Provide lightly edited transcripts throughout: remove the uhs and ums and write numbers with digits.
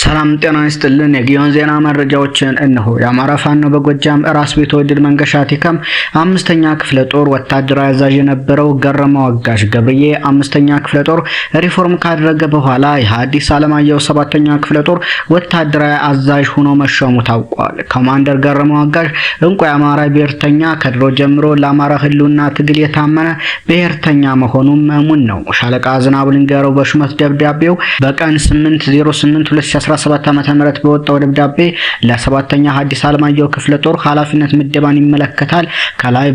ሰላም ጤና ይስጥልን። የጊዮን ዜና መረጃዎችን እነሆ። የአማራ ፋኖ በጎጃም ራስ ቢትወደድ መንገሻ ቲከም አምስተኛ ክፍለ ጦር ወታደራዊ አዛዥ የነበረው ገረመው አጋሽ ገብርዬ አምስተኛ ክፍለ ጦር ሪፎርም ካደረገ በኋላ የሐዲስ ዓለማየሁ ሰባተኛ ክፍለ ጦር ወታደራዊ አዛዥ ሆኖ መሾሙ ታውቋል። ኮማንደር ገረመው አጋሽ እንቁ የአማራ ብሔርተኛ ከድሮ ጀምሮ ለአማራ ህልውና ትግል የታመነ ብሔርተኛ መሆኑን መሙን ነው። ሻለቃ ዝናቡ ልንገረው በሹመት ደብዳቤው በቀን 8/08/2017 ዓ.ም በወጣው ደብዳቤ ለሰባተኛ ሐዲስ ዓለማየሁ ክፍለ ጦር ኃላፊነት ምደባን ይመለከታል። ከላይ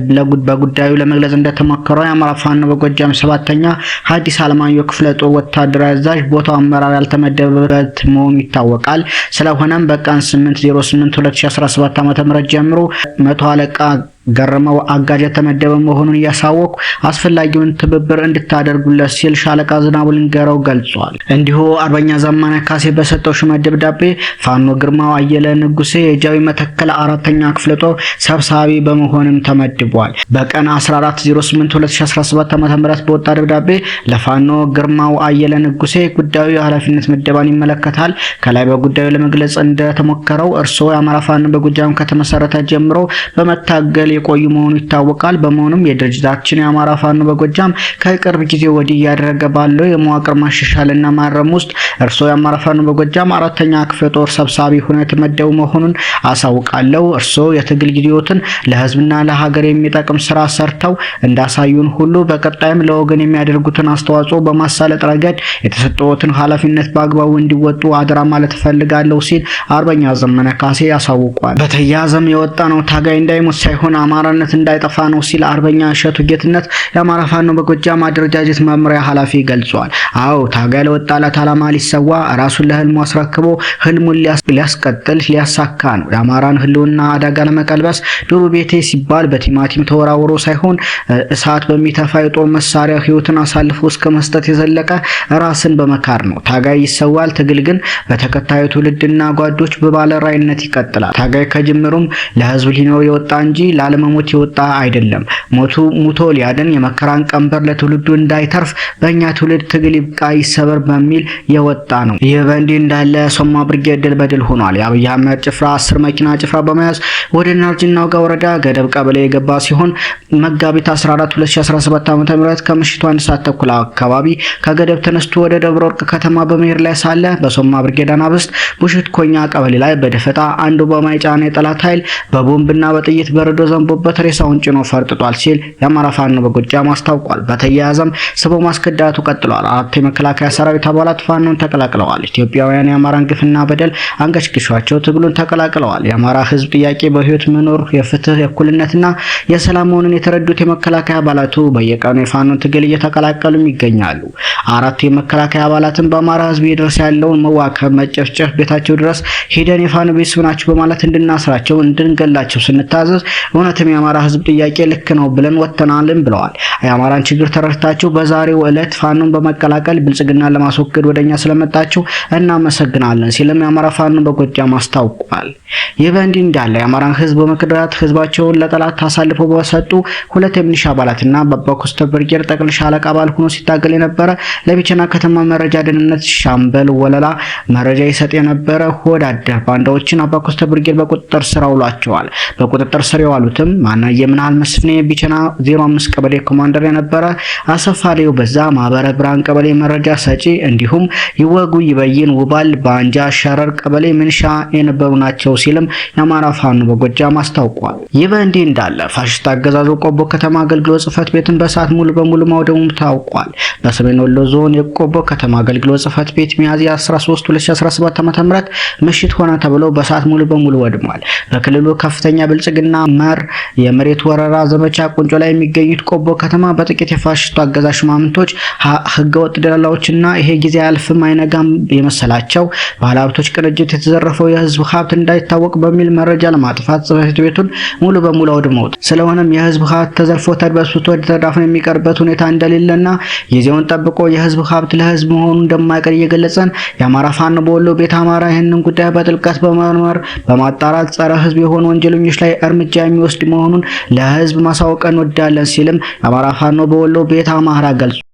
በጉዳዩ ለመግለጽ እንደተሞከረው የአማራ ፋኖ በጎጃም ሰባተኛ ሐዲስ ዓለማየሁ ክፍለ ጦር ወታደራዊ አዛዥ ቦታው አመራር ያልተመደበበት መሆኑ ይታወቃል። ስለሆነም በቀን 8/08/2017 ዓ.ም ጀምሮ 100 አለቃ ገረመው አጋዥ የተመደበ መሆኑን እያሳወቁ አስፈላጊውን ትብብር እንድታደርጉለት ሲል ሻለቃ ዝናቡ ልንገረው ገልጿል። እንዲሁ አርበኛ ዘመነ ካሴ በሰጠው ሹመት ደብዳቤ ፋኖ ግርማው አየለ ንጉሴ የጃዊ መተከለ አራተኛ ክፍለ ጦር ሰብሳቢ በመሆንም ተመድቧል። በቀን 14/08/2017 ዓ.ም በወጣ ደብዳቤ ለፋኖ ግርማው አየለ ንጉሴ ጉዳዩ የኃላፊነት ምደባን ይመለከታል። ከላይ በጉዳዩ ለመግለጽ እንደተሞከረው እርስዎ የአማራ ፋኖ በጎጃም ከተመሰረተ ጀምሮ በመታገል የቆዩ መሆኑ ይታወቃል። በመሆኑም የድርጅታችን የአማራ ፋኖ በጎጃም ከቅርብ ጊዜ ወዲህ እያደረገ ባለው የመዋቅር ማሻሻልና ማረም ውስጥ እርስዎ የአማራ ፋኖ በጎጃም አራተኛ ክፍለ ጦር ሰብሳቢ ሆነው የተመደቡ መሆኑን አሳውቃለሁ። እርስዎ የትግል ጊዜዎትን ለህዝብና ለሀገር የሚጠቅም ስራ ሰርተው እንዳሳዩን ሁሉ በቀጣይም ለወገን የሚያደርጉትን አስተዋጽኦ በማሳለጥ ረገድ የተሰጠዎትን ኃላፊነት በአግባቡ እንዲወጡ አደራ ማለት እፈልጋለሁ ሲል አርበኛ ዘመነ ካሴ ያሳውቋል። በተያያዘም የወጣ ነው ታጋይ እንዳይሞት ሳይሆን አማራነት እንዳይጠፋ ነው ሲል አርበኛ እሸቱ ጌትነት የአማራ ፋኖ በጎጃም አደረጃጀት መምሪያ ኃላፊ ገልጿል። አዎ ታጋይ ለወጣለት ዓላማ ሊሰዋ ራሱን ለህልሙ አስረክቦ ህልሙን ሊያስቀጥል ሊያሳካ ነው። የአማራን ህልውና አደጋ ለመቀልበስ ዱሩ ቤቴ ሲባል በቲማቲም ተወራውሮ ሳይሆን እሳት በሚተፋ የጦር መሳሪያ ህይወትን አሳልፎ እስከ መስጠት የዘለቀ ራስን በመካር ነው። ታጋይ ይሰዋል፣ ትግል ግን በተከታዩ ትውልድና ጓዶች በባለራዕይነት ይቀጥላል። ታጋይ ከጅምሩም ለህዝብ ሊኖር የወጣ እንጂ ላለመሞት የወጣ አይደለም። ሙቶ ሊያድን የመከራን ቀንበር ለትውልዱ እንዳይተርፍ በእኛ ትውልድ ትግል ይብቃ ይሰበር በሚል የወጣ ነው። ይህ በእንዲህ እንዳለ ሶማ ብርጌድ ድል በድል ሆኗል። የአብይ አህመድ ጭፍራ 10 መኪና ጭፍራ በመያዝ ወደ ናርጅናው ወረዳ ገደብ ቀበሌ የገባ ሲሆን መጋቢት 14 2017 ዓ.ም ከምሽቱ 1 ሰዓት ተኩል አካባቢ ከገደብ ተነስቶ ወደ ደብረ ወርቅ ከተማ በመሄድ ላይ ሳለ በሶማ ብርጌድ አናብስት ቡሽት ኮኛ ቀበሌ ላይ በደፈጣ አንዱ በማይጫና የጠላት ኃይል በቦምብና በጥይት በረዶ ዘንቦበት ሬሳውን ጭኖ ፈርጥጧል ሲል የአማራ ፋኖ በጎጃም አስታውቋል። በተያያዘም ስቦ ማስከዳቱ ቀጥሏል። 4 የመከላከያ ሰራዊት አባላት ፋኖን ተቀላቅለዋል። ኢትዮጵያውያን የአማራን ግፍና በደል አንገሽግሿቸው ትግሉን ተቀላቅለዋል። የአማራ ህዝብ ጥያቄ በህይወት መኖር፣ የፍትህ፣ የእኩልነትና የሰላም መሆኑን የተረዱት የመከላከያ አባላቱ በየቀኑ የፋኖን ትግል እየተቀላቀሉም ይገኛሉ። 4 የመከላከያ አባላትን በአማራ ህዝብ እየደረሰ ያለውን መዋከብ፣ መጨፍጨፍ ቤታቸው ድረስ ሄደን የፋኖ ቤተሰብ ናቸው በማለት እንድናስራቸው እንድንገላቸው ስንታዘዝ እውነትም የአማራ ህዝብ ጥያቄ ልክ ነው ብለን ወተናልን ብለዋል። የአማራን ችግር ተረድታችሁ በዛሬው ዕለት ፋኖን በመቀላቀል ብልጽግና ለማስወገድ ወደኛ ስለመጣችሁ እናመሰግናለን ሲልም የአማራ ፋኖ በጎጃም አስታውቋል። ይህ በእንዲህ እንዳለ የአማራን ህዝብ በመክዳት ህዝባቸውን ለጠላት አሳልፎ በሰጡ 2 የሚሊሻ አባላትና በአባኮስተር ብርጌድ ጠቅላይ ሻለቃ አባል ሆኖ ሲታገል የነበረ ለቢቸና ከተማ መረጃ ደህንነት ሻምበል ወለላ መረጃ ይሰጥ የነበረ ሆድ አደር ባንዳዎችን አባኮስተር ብርጌድ በቁጥጥር ስር አውሏቸዋል። በቁጥጥር ስር የዋሉትም ማናየ ምናል መስፍኔ ቢቸና 05 ቀበሌ ኮማንደር የነበረ አሰፋሪው በዛ ማህበረ ብርሃን ቀበሌ መረጃ ሰጪ እንዲሁም ይወጉ ይበይን ውባል ባንጃ ሸረር ቀበሌ ምንሻ የነበሩ ናቸው ሲልም የአማራ ፋኖ በጎጃም አስታውቋል። ይህ በእንዲህ እንዳለ ፋሽስት አገዛዙ ቆቦ ከተማ አገልግሎት ጽህፈት ቤትን በሰዓት ሙሉ በሙሉ ማውደሙ ታውቋል። በሰሜን ወሎ ዞን የቆቦ ከተማ አገልግሎት ጽህፈት ቤት ሚያዝያ 13 2017 ዓ.ም ምሽት ሆነ ተብሎ በሰዓት ሙሉ በሙሉ ወድሟል። በክልሉ ከፍተኛ ብልጽግና መር የመሬት ወረራ ዘመቻ ቁንጮ ላይ የሚገኙት ቆቦ ከተማ በጥቂት የፋሽስቱ አገዛዝ ሽማምንቶች ህገወጥ ደላላዎችና ይሄ ጊዜ አልፍም አይነጋም የመሰላቸው ባለሀብቶች ቅንጅት የተዘረፈው የህዝብ ሀብት እንዳይታወቅ በሚል መረጃ ለማጥፋት ጽህፈት ቤቱን ሙሉ በሙሉ አውድመውት ስለሆነም የህዝብ ሀብት ተዘርፎ ተድበስብሶ ተዳፍኖ የሚቀርበት ሁኔታ እንደሌለና ጊዜውን ጠብቆ የህዝብ ሀብት ለህዝብ መሆኑን እንደማይቀር እየገለጸን የአማራ ፋኖ በወሎ ቤተ አማራ ይህንን ጉዳይ በጥልቀት በመመርመር በማጣራት ጸረ ህዝብ የሆኑ ወንጀለኞች ላይ እርምጃ የሚወስድ መሆኑን ለህዝብ ማሳወቅ እንወዳለን ሲልም የአማራ ፋኖ በወሎ ቤተ አማራ ገልጿል።